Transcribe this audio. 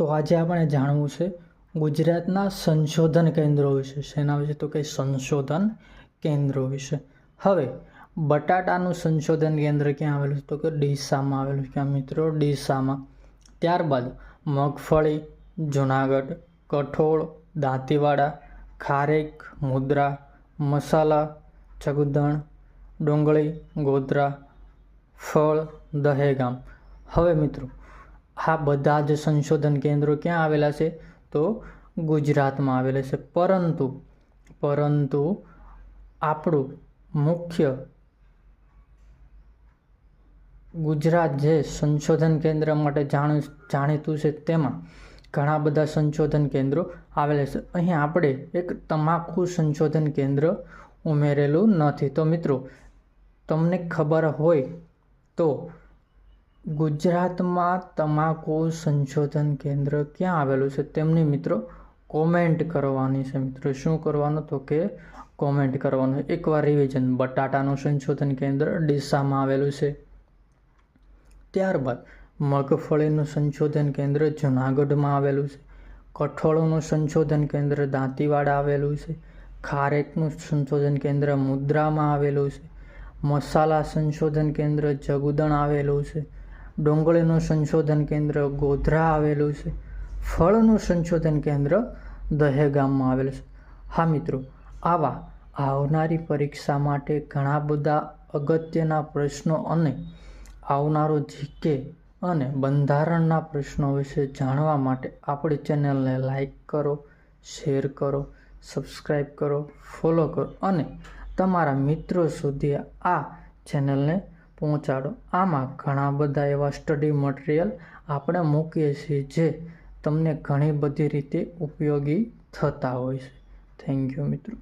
તો આજે આપણે જાણવું છે ગુજરાતના સંશોધન કેન્દ્રો વિશે. શેના વિશે? તો કે સંશોધન કેન્દ્રો વિશે. હવે બટાટાનું સંશોધન કેન્દ્ર ક્યાં આવેલું છે? તો કે ડીસામાં આવેલું છે. ક્યાં મિત્રો? ડીસામાં. ત્યારબાદ મગફળી જુનાગઢ, કઠોળ દાંતીવાડા, ખારેક મુદ્રા, મસાલા જગુદણ, ડુંગળી ગોધરા, ફળ દહેગામ. હવે મિત્રો આ બધા જ સંશોધન કેન્દ્રો ક્યાં આવેલા છે? તો ગુજરાતમાં આવેલા છે. પરંતુ આપણું મુખ્ય ગુજરાત જે સંશોધન કેન્દ્ર માટે જાણીતું છે તેમાં ઘણા બધા સંશોધન કેન્દ્રો આવેલા છે. અહીં આપણે એક તમાકુ સંશોધન કેન્દ્ર ઉમેરેલું નથી. તો મિત્રો તમને ખબર હોય તો ગુજરાતમાં તમાકુ સંશોધન કેન્દ્ર ક્યાં આવેલું છે તેમની મિત્રો કોમેન્ટ કરવાની છે. મિત્રો શું કરવાનું? તો કે કોમેન્ટ કરવાનું. એકવાર રિવિઝન: બટાટાનું સંશોધન કેન્દ્ર ડીસામાં આવેલું છે. ત્યારબાદ મગફળીનું સંશોધન કેન્દ્ર જુનાગઢમાં આવેલું છે. કઠોળનું સંશોધન કેન્દ્ર દાંતીવાડા આવેલું છે. ખારેકનું સંશોધન કેન્દ્ર મુદ્રામાં આવેલું છે. મસાલા સંશોધન કેન્દ્ર જગુદણ આવેલું છે. ડુંગળીનું સંશોધન કેન્દ્ર ગોધરા આવેલું છે. ફળનું સંશોધન કેન્દ્ર દહેગામમાં આવેલું છે. હા મિત્રો, આવા આવનારી પરીક્ષા માટે ઘણા બધા અગત્યના પ્રશ્નો અને આવનારો જીકે અને બંધારણના પ્રશ્નો વિશે જાણવા માટે આપણી ચેનલને લાઈક કરો, શેર કરો, સબસ્ક્રાઈબ કરો, ફોલો કરો અને તમારા મિત્રો સુધી આ ચેનલને પહોંચાડો. આમાં ઘણા બધા એવા સ્ટડી મટીરિયલ આપણે મૂકીએ છીએ જે તમને ઘણી બધી રીતે ઉપયોગી થતા હોય છે. થેન્ક યુ મિત્રો.